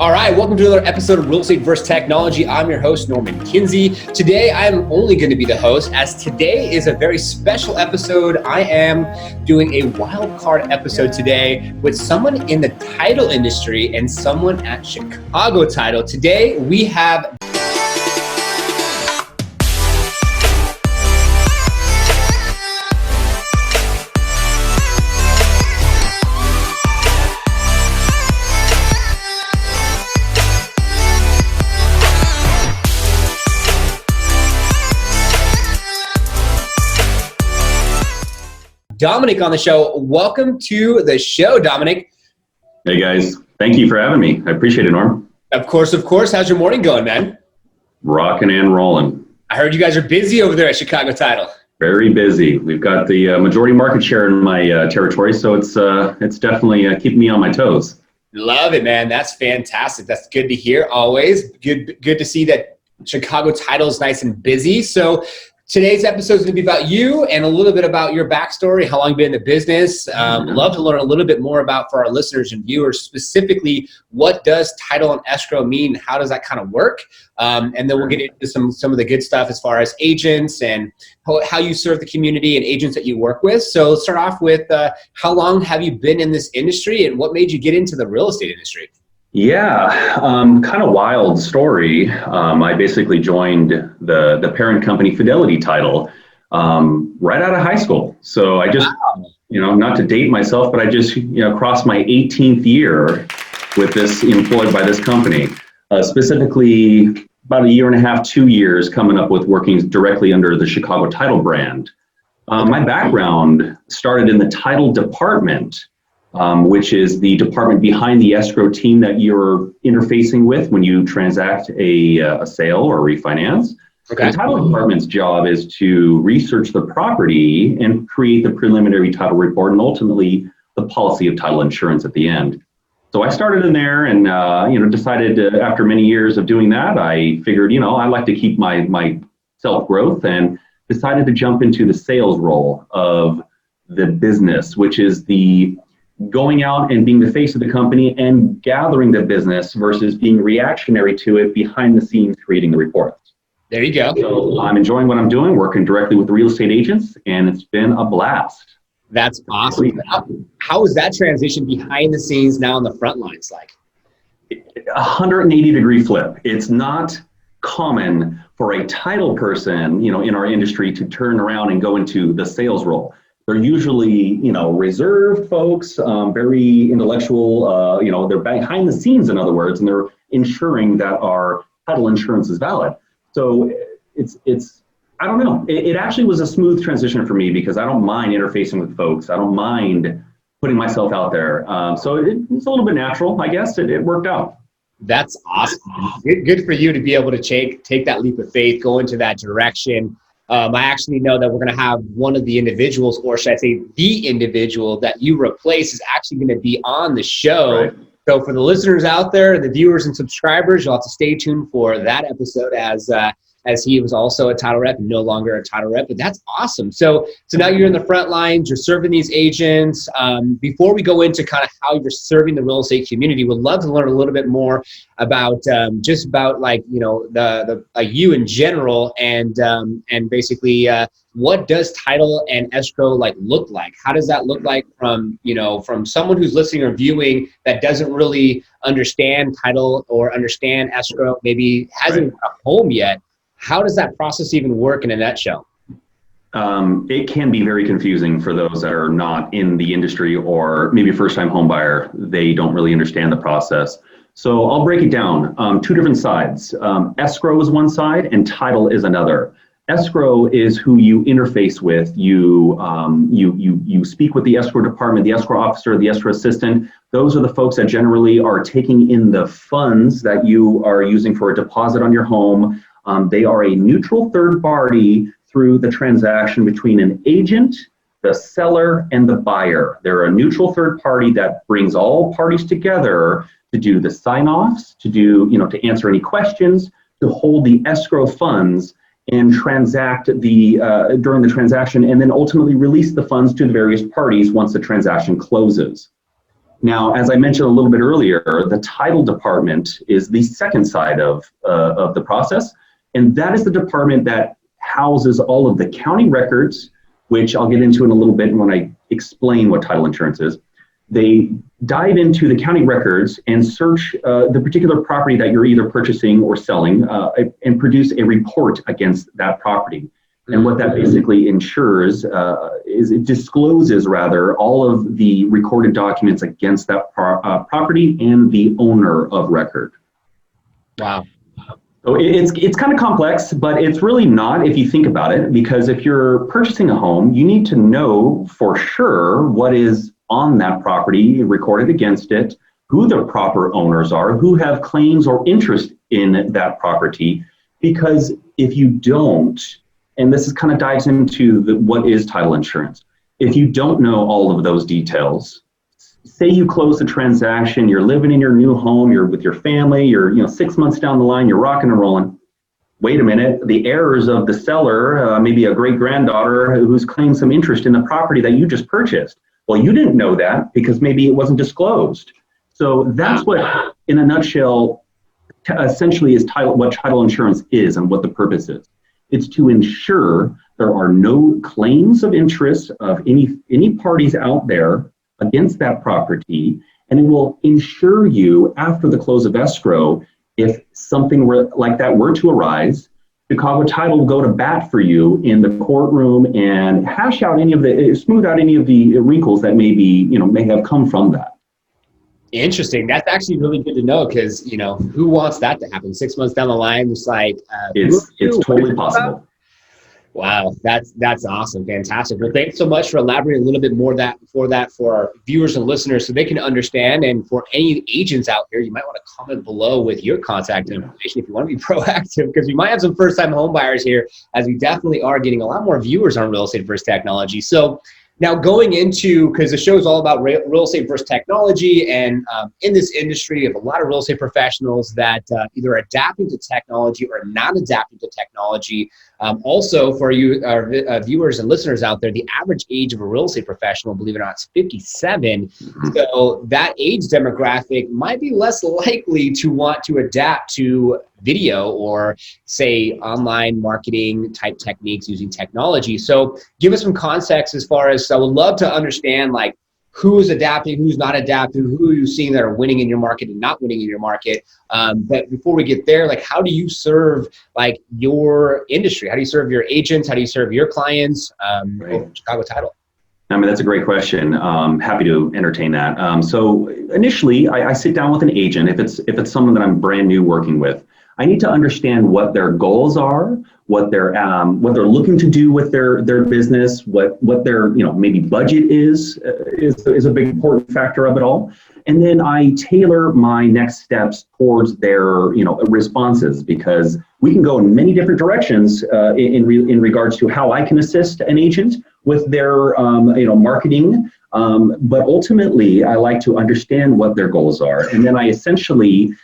All right, welcome to another episode of Real Estate vs. Technology. I'm your host, Norman Kinsey. Today, I'm only going to be the host, as today is a very special episode. I am doing a wild card episode today with someone in the title industry and someone at Chicago Title. Today, we have Dominic on the show. Welcome to the show, Dominic. Hey guys, thank you for having me. I appreciate it, Norm. Of course. How's your morning going, man? Rocking and rolling. I heard you guys are busy over there at Chicago Title. Very busy. We've got the majority market share in my territory, so it's definitely keeping me on my toes. Love it, man. That's fantastic. That's good to hear. Always good to see that Chicago Title is nice and busy. So today's episode is going to be about you and a little bit about your backstory, how long you've been in the business. Love to learn a little bit more about, for our listeners and viewers, specifically what does title and escrow mean? How does that kind of work? And then we'll get into some of the good stuff as far as agents and how you serve the community and agents that you work with. So let's start off with how long have you been in this industry and what made you get into the real estate industry? Yeah, kind of wild story. I basically joined the parent company Fidelity Title right out of high school. So I just, not to date myself, but I just, crossed my 18th year with this, employed by this company. Specifically, about a year and a half, 2 years coming up with working directly under the Chicago Title brand. My background started in the title department, which is the department behind the escrow team that you're interfacing with when you transact a sale or refinance. Okay. The title department's job is to research the property and create the preliminary title report and ultimately the policy of title insurance at the end. So I started in there and decided after many years of doing that, I figured, I like to keep my self-growth and decided to jump into the sales role of the business, which is the going out and being the face of the company and gathering the business versus being reactionary to it behind the scenes, creating the reports. There you go. So I'm enjoying what I'm doing, working directly with the real estate agents, and it's been a blast. That's awesome. How is that transition behind the scenes now on the front lines like? 180-degree flip. It's not common for a title person, in our industry to turn around and go into the sales role. They're usually, reserved folks, very intellectual, they're behind the scenes, in other words, and they're ensuring that our title insurance is valid. So it's I don't know. It actually was a smooth transition for me because I don't mind interfacing with folks. I don't mind putting myself out there. So it's a little bit natural, I guess. It worked out. That's awesome. Good for you to be able to take that leap of faith, go into that direction. I actually know that we're going to have one of the individuals, or should I say the individual that you replace is actually going to be on the show. Right. So for the listeners out there, the viewers and subscribers, you'll have to stay tuned for that episode as he was also a title rep and no longer a title rep, but that's awesome. So now you're in the front lines, you're serving these agents. Before we go into kind of how you're serving the real estate community, we'd love to learn a little bit more about just about like, the you in general and basically what does title and escrow look like? How does that look like from someone who's listening or viewing that doesn't really understand title or understand escrow, maybe hasn't got a home yet? How does that process even work in a nutshell? It can be very confusing for those that are not in the industry or maybe a first-time home buyer. They don't really understand the process. So I'll break it down. Two different sides. Escrow is one side and title is another. Escrow is who you interface with. You speak with the escrow department, the escrow officer, the escrow assistant. Those are the folks that generally are taking in the funds that you are using for a deposit on your home. They are a neutral third party through the transaction between an agent, the seller, and the buyer. They're a neutral third party that brings all parties together to do the sign-offs, to answer any questions, to hold the escrow funds and transact during the transaction, and then ultimately release the funds to the various parties once the transaction closes. Now, as I mentioned a little bit earlier, the title department is the second side of the process, and that is the department that houses all of the county records, which I'll get into in a little bit when I explain what title insurance is. They dive into the county records and search the particular property that you're either purchasing or selling and produce a report against that property. And what that basically ensures is it discloses rather all of the recorded documents against that property and the owner of record. Wow. So it's kind of complex, but it's really not if you think about it, because if you're purchasing a home, you need to know for sure what is on that property recorded against it, who the proper owners are, who have claims or interest in that property, because if you don't, and this is kind of dives into what is title insurance. If you don't know all of those details, say you close the transaction, you're living in your new home, you're with your family, you're 6 months down the line, you're rocking and rolling. Wait a minute, the heirs of the seller, maybe a great granddaughter who's claimed some interest in the property that you just purchased. Well, you didn't know that because maybe it wasn't disclosed. So that's what, in a nutshell, essentially is what title insurance is and what the purpose is. It's to ensure there are no claims of interest of any parties out there against that property, and it will ensure you after the close of escrow, if something like that were to arise, Chicago Title will go to bat for you in the courtroom and smooth out any of the wrinkles that may have come from that. Interesting. That's actually really good to know because, who wants that to happen? 6 months down the line, it's like... it's totally possible. Wow, that's awesome. Fantastic. Well, thanks so much for elaborating a little bit more for our viewers and listeners so they can understand. And for any agents out there, you might want to comment below with your contact information if you want to be proactive, because we might have some first-time home buyers here, as we definitely are getting a lot more viewers on Real Estate First Technology. So now going into, because the show is all about real estate versus technology, and in this industry, you have a lot of real estate professionals that either are adapting to technology or not adapting to technology. Also, for you, our viewers and listeners out there, the average age of a real estate professional, believe it or not, is 57. Mm-hmm. So that age demographic might be less likely to want to adapt to video or, say, online marketing type techniques using technology. So give us some context as far as, I would love to understand, like, who's adapting, who's not adapting, who are you seeing that are winning in your market and not winning in your market. But before we get there, like, how do you serve like your industry? How do you serve your agents? How do you serve your clients? Right. Chicago Title. I mean, that's a great question. Happy to entertain that. So initially, I sit down with an agent. If it's someone that I'm brand new working with, I need to understand what their goals are, what they're looking to do with their business, what their maybe budget is a big important factor of it all, and then I tailor my next steps towards their responses, because we can go in many different directions in regards to how I can assist an agent with their marketing, but ultimately I like to understand what their goals are, and then I essentially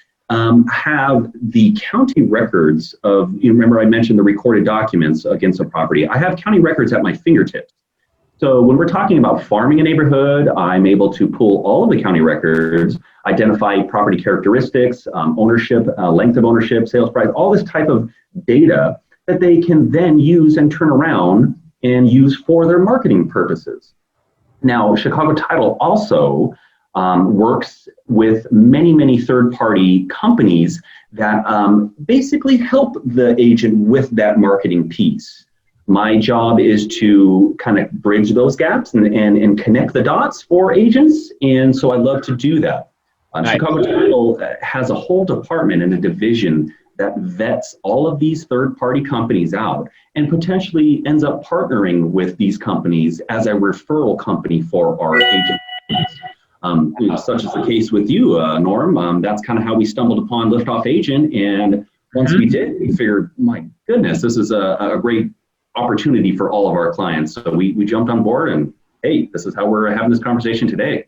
have the county records of, remember I mentioned the recorded documents against a property. I have county records at my fingertips. So when we're talking about farming a neighborhood, I'm able to pull all of the county records, identify property characteristics, ownership, length of ownership, sales price, all this type of data that they can then use and turn around and use for their marketing purposes. Now, Chicago Title also works with many third-party companies that basically help the agent with that marketing piece. My job is to kind of bridge those gaps and connect the dots for agents, and so I love to do that. Chicago Title has a whole department and a division that vets all of these third-party companies out and potentially ends up partnering with these companies as a referral company for our agents. Such as the case with you, Norm. That's kind of how we stumbled upon Liftoff Agent, and once we did, we figured, my goodness, this is a great opportunity for all of our clients. So we jumped on board, and hey, this is how we're having this conversation today.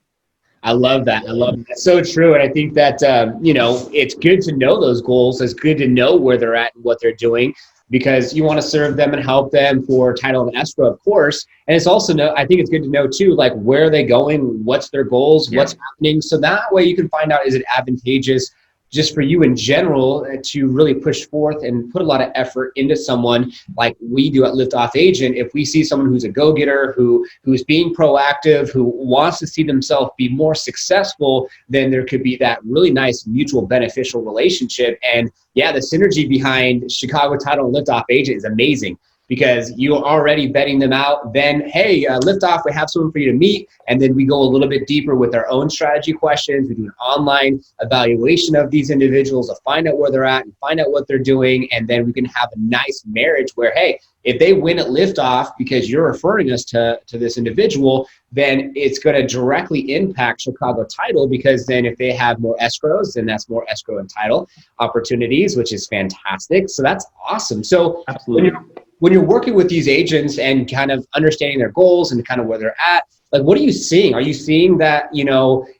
I love that. I love that. So true. And I think that, it's good to know those goals. It's good to know where they're at and what they're doing. because you want to serve them and help them for title and escrow, of course. And it's also, I think it's good to know too, like where are they going? What's their goals? What's happening? So that way you can find out, is it advantageous just for you in general to really push forth and put a lot of effort into someone like we do at Liftoff Agent. If we see someone who's a go-getter, who's being proactive, who wants to see themselves be more successful, then there could be that really nice mutual beneficial relationship. And yeah, the synergy behind Chicago Title and Liftoff Agent is amazing, because you're already vetting them out. Then, hey, Liftoff, we have someone for you to meet. And then we go a little bit deeper with our own strategy questions. We do an online evaluation of these individuals to find out where they're at and find out what they're doing. And then we can have a nice marriage where, hey, if they win at Liftoff because you're referring us to this individual, then it's going to directly impact Chicago Title, because then if they have more escrows, then that's more escrow and title opportunities, which is fantastic. So that's awesome. So absolutely. When you're working with these agents and kind of understanding their goals and kind of where they're at, like, what are you seeing? Are you seeing that,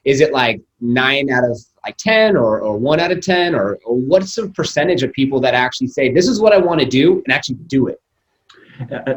is it like 9 out of like 10 or 1 out of 10, or what's the percentage of people that actually say, this is what I want to do, and actually do it?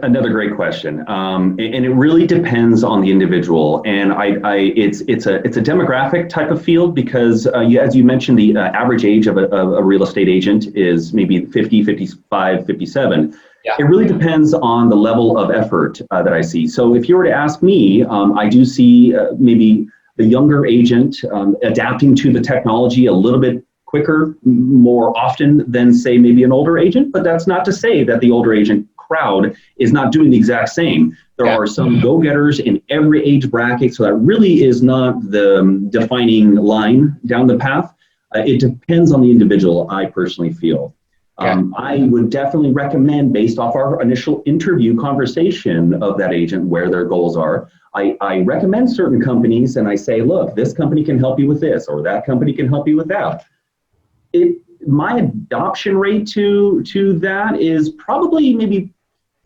Another great question, and it really depends on the individual. And it's a demographic type of field, because as you mentioned, the average age of a real estate agent is maybe 50, 55, 57. Yeah. It really depends on the level of effort that I see. So if you were to ask me, I do see maybe the younger agent adapting to the technology a little bit quicker, more often than, say, maybe an older agent. But that's not to say that the older agent crowd is not doing the exact same. There are some go-getters in every age bracket, so that really is not the defining line down the path. It depends on the individual, I personally feel. I would definitely recommend, based off our initial interview conversation of that agent, where their goals are. I recommend certain companies, and I say, look, this company can help you with this, or that company can help you with that. My adoption rate to that is probably maybe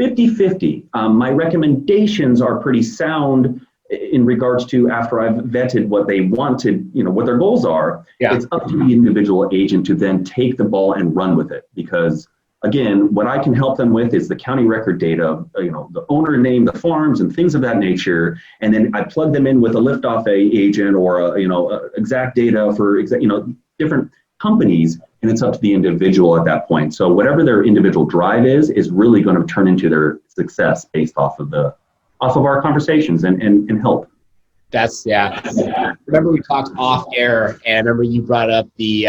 50-50. My recommendations are pretty sound in regards to, after I've vetted what they wanted, what their goals are. It's up to the individual agent to then take the ball and run with it. Because again, what I can help them with is the county record data, the owner name, the farms, and things of that nature. And then I plug them in with a Liftoff agent or exact data for different companies, and it's up to the individual at that point. So whatever their individual drive is really going to turn into their success based off of our conversations and help. That's, remember we talked off air, and I remember you brought up the,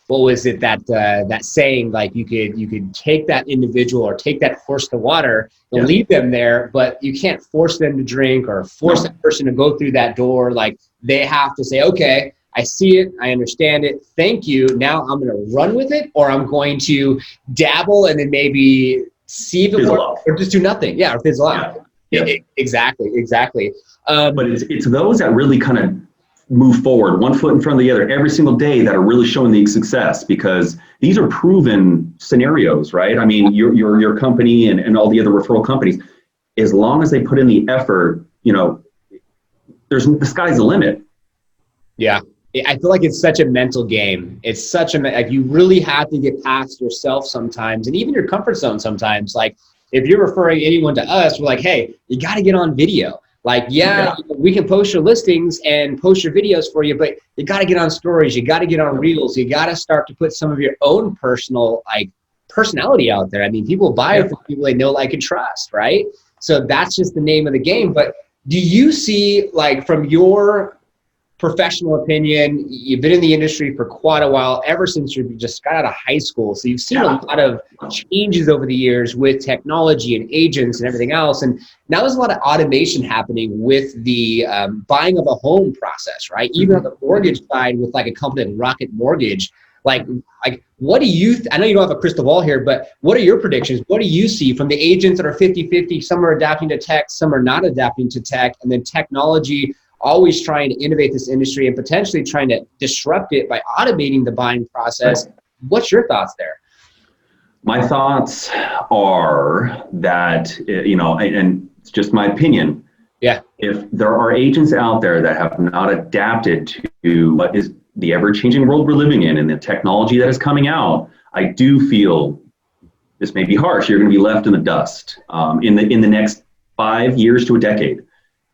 what was it, that saying, like you could take that individual or take that horse to water and leave them there, but you can't force them to drink or force that person to go through that door. Like, they have to say, okay, I see it, I understand it, thank you, now I'm going to run with it, or I'm going to dabble and then maybe see if it works, or just do nothing. Or fizzle out. Exactly. But it's those that really kind of move forward, one foot in front of the other every single day, that are really showing the success, because these are proven scenarios, right? I mean, your company and all the other referral companies, as long as they put in the effort, the sky's the limit. Yeah. I feel like it's such a mental game. It's such like, you really have to get past yourself sometimes, and even your comfort zone sometimes. Like, if you're referring anyone to us, we're like, hey, you got to get on video. Like, we can post your listings and post your videos for you, but you got to get on stories. You got to get on reels. You got to start to put some of your own personal, personality out there. I mean, people buy from people they know, like, and trust, right? So that's just the name of the game. But do you see, from your professional opinion, you've been in the industry for quite a while, ever since you just got out of high school. So you've seen a lot of changes over the years with technology and agents and everything else. And now there's a lot of automation happening with the buying of a home process, right? Even on the mortgage side with a company like Rocket Mortgage. What do you, I know you don't have a crystal ball here, but what are your predictions? What do you see from the agents that are 50-50? Some are adapting to tech, some are not adapting to tech, and then technology always trying to innovate this industry and potentially trying to disrupt it by automating the buying process. What's your thoughts there? My thoughts are that, and it's just my opinion. If there are agents out there that have not adapted to what is the ever-changing world we're living in and the technology that is coming out, I do feel this may be harsh, you're going to be left in the dust in the next 5 years to a decade.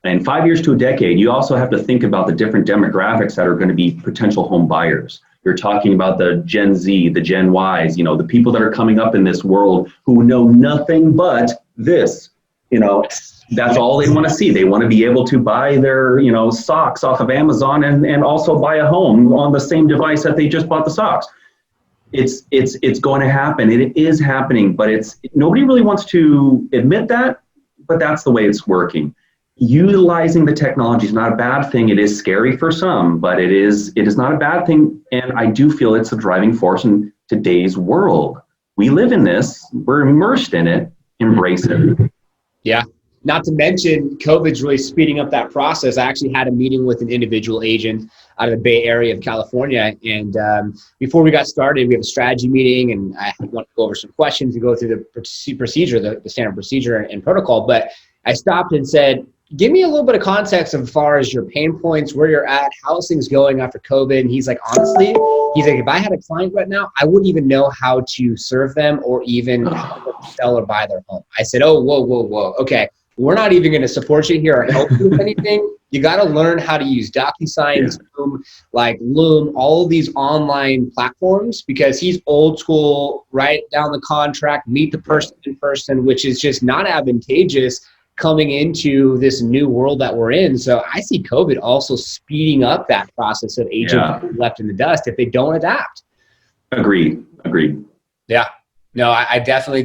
And 5 years to a decade, you also have to think about the different demographics that are going to be potential home buyers. You're talking about the Gen Z, the Gen Ys, the people that are coming up in this world who know nothing but this. That's all they want to see. They want to be able to buy their, socks off of Amazon and also buy a home on the same device that they just bought the socks. It's going to happen. It is happening, but nobody really wants to admit that, but that's the way it's working. Utilizing the technology is not a bad thing. It is scary for some, but it is not a bad thing. And I do feel it's a driving force in today's world. We live in this, we're immersed in it, embrace it. Yeah. Not to mention, COVID's really speeding up that process. I actually had a meeting with an individual agent out of the Bay Area of California. And before we got started, we have a strategy meeting, and I want to go over some questions and go through the procedure, the standard procedure and protocol. But I stopped and said, give me a little bit of context as far as your pain points, where you're at, how's things going after COVID. And he's like, honestly, if I had a client right now, I wouldn't even know how to serve them or even how to sell or buy their home. I said, oh, whoa. Okay. We're not even going to support you here or help you with anything. You got to learn how to use DocuSign, Zoom, Loom, all of these online platforms, because he's old school, write down the contract, meet the person in person, which is just not advantageous coming into this new world that we're in. So I see COVID also speeding up that process of agents left in the dust if they don't adapt. Agreed. Yeah. No, I definitely.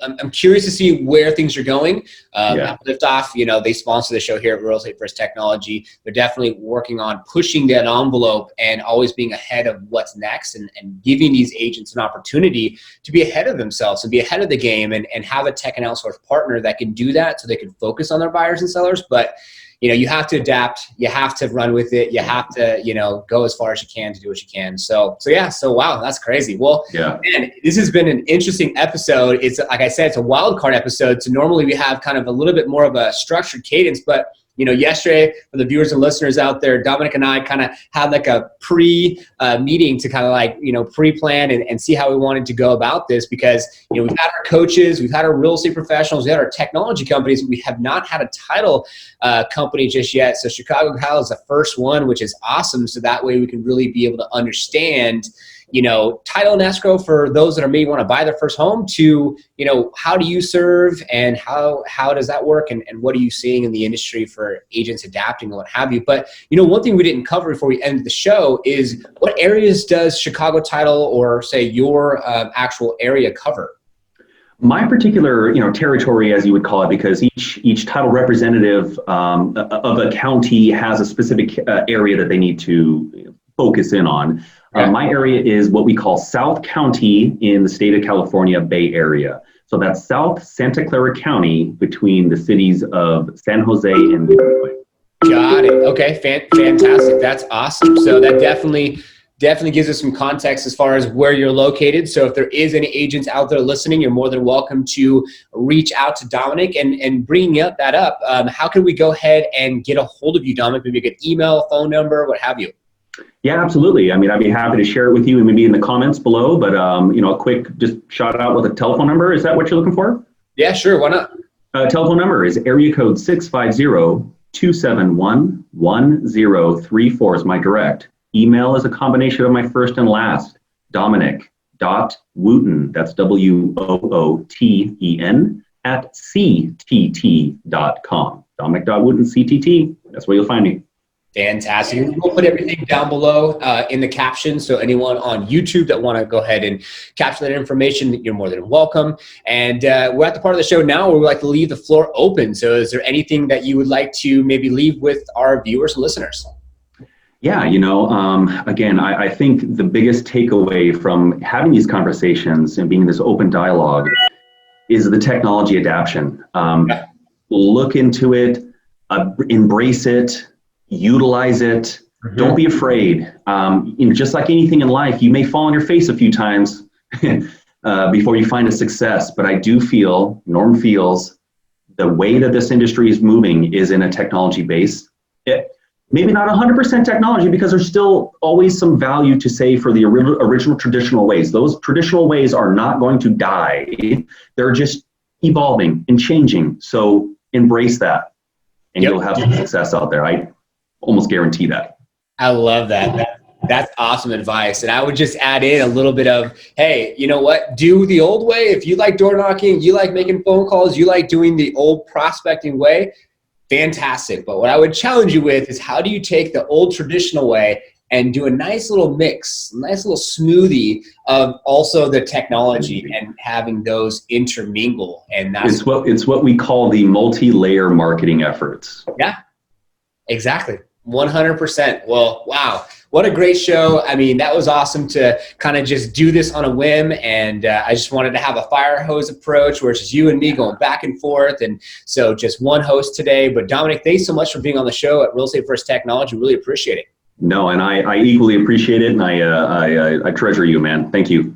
I'm curious to see where things are going. Liftoff, they sponsor the show here at Real Estate First Technology. They're definitely working on pushing that envelope and always being ahead of what's next and giving these agents an opportunity to be ahead of themselves and be ahead of the game and have a tech and outsource partner that can do that so they can focus on their buyers and sellers. But you have to adapt. You have to run with it. You have to, go as far as you can to do what you can. So wow, that's crazy. Well, man, this has been an interesting episode. It's like I said, it's a wild card episode. So normally we have kind of a little bit more of a structured cadence, but yesterday, for the viewers and listeners out there, Dominic and I kind of had like a pre-meeting to kind of pre-plan and see how we wanted to go about this, because, we've had our coaches, we've had our real estate professionals, we had our technology companies. We have not had a title company just yet. So Chicago Title is the first one, which is awesome. So that way we can really be able to understand title and escrow for those that are maybe want to buy their first home to, how do you serve and how does that work and what are you seeing in the industry for agents adapting and what have you. But, one thing we didn't cover before we end the show is what areas does Chicago Title or say your actual area cover? My particular, territory, as you would call it, because each title representative of a county has a specific area that they need to focus in on. My area is what we call South County in the state of California, Bay Area. So that's South Santa Clara County between the cities of San Jose and Monterey. Got it. Okay, fantastic. That's awesome. So that definitely gives us some context as far as where you're located. So if there is any agents out there listening, you're more than welcome to reach out to Dominic and bringing that up. How can we go ahead and get a hold of you, Dominic? Maybe a good email, phone number, what have you. Yeah, absolutely. I mean, I'd be happy to share it with you and maybe in the comments below, but a quick just shout out with a telephone number. Is that what you're looking for? Yeah, sure. Why not? Telephone number is area code 650-271-1034 is my direct. Email is a combination of my first and last, Dominic.Wooten, that's WOOTEN @CTT.com. Dominic.Wooten, CTT, that's where you'll find me. Fantastic. We'll put everything down below in the caption. So anyone on YouTube that want to go ahead and capture that information, you're more than welcome. And we're at the part of the show now where we like to leave the floor open. So is there anything that you would like to maybe leave with our viewers and listeners? Yeah, again, I think the biggest takeaway from having these conversations and being this open dialogue is the technology adaptation. Look into it, embrace it, utilize it. Mm-hmm. Don't be afraid. Just like anything in life, you may fall on your face a few times before you find a success. But I do feel, Norm feels, the way that this industry is moving is in a technology base. maybe not 100% technology, because there's still always some value to say for the original traditional ways. Those traditional ways are not going to die. They're just evolving and changing. So embrace that, and you'll have some success out there. I almost guarantee that. I love that. That's awesome advice. And I would just add in a little bit of, hey, you know what? Do the old way. If you like door knocking, you like making phone calls, you like doing the old prospecting way, fantastic. But what I would challenge you with is, how do you take the old traditional way and do a nice little mix, nice little smoothie of also the technology and having those intermingle? And that's it's what we call the multi-layer marketing efforts. Yeah, exactly. 100%. Well, wow. What a great show. I mean, that was awesome to kind of just do this on a whim. And I just wanted to have a fire hose approach where it's just you and me going back and forth. And so just one host today. But Dominic, thanks so much for being on the show at Real Estate First Technology. Really appreciate it. No, and I equally appreciate it. And I treasure you, man. Thank you.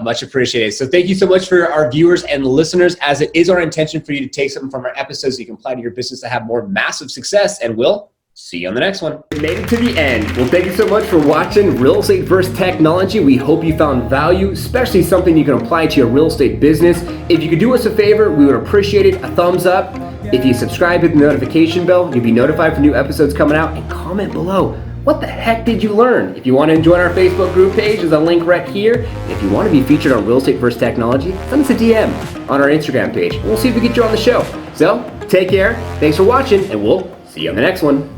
Much appreciated. So thank you so much for our viewers and listeners, as it is our intention for you to take something from our episodes so you can apply to your business to have more massive success. And we'll see you on the next one. We made it to the end. Well, thank you so much for watching Real Estate First Technology. We hope you found value, especially something you can apply to your real estate business. If you could do us a favor, we would appreciate it. A thumbs up. If you subscribe, hit the notification bell, you'll be notified for new episodes coming out, and comment below. What the heck did you learn? If you want to join our Facebook group page, there's a link right here. And if you want to be featured on Real Estate First Technology, send us a DM on our Instagram page. We'll see if we get you on the show. So take care. Thanks for watching, and we'll see you on the next one.